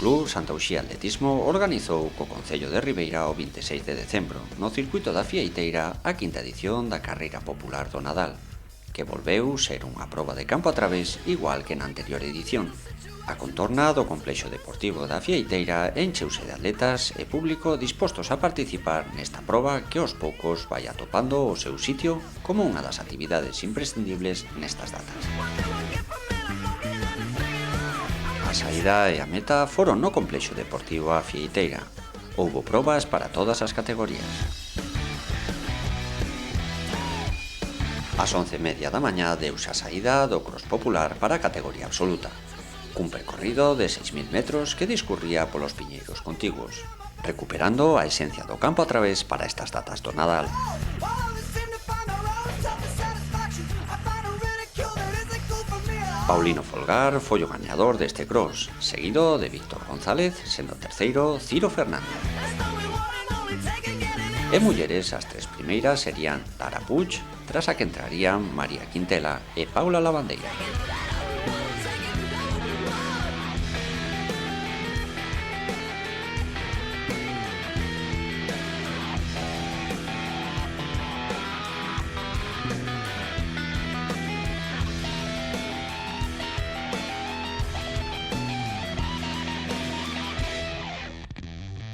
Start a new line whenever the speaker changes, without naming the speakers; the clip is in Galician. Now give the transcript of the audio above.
Club Santa Uxía Atletismo organizou co Concello de Ribeira o 26 de decembro, no circuito da Fieiteira, a quinta edición da Carreira Popular do Nadal, que volveu ser unha proba de campo a través igual que na anterior edición. A contorna do complexo deportivo da Fieiteira encheuse de atletas e público dispostos a participar nesta proba que aos poucos vai atopando o seu sitio como unha das actividades imprescindibles nestas datas. A saída e a meta foron no complexo deportivo a Fieiteira. Houbo probas para todas as categorías. Ás 11:30 da mañá deuse a saída do cross popular para a categoría absoluta, cun percorrido de 6.000 metros que discurría polos piñeiros contiguos, recuperando a esencia do campo a través para estas datas do Nadal. Paulino Folgar foi o gañador deste cross, seguido de Víctor González, sendo terceiro Ciro Fernández. E mulleres, as tres primeiras serían Lara Puig, tras a que entrarían María Quintela e Paula Lavandeira.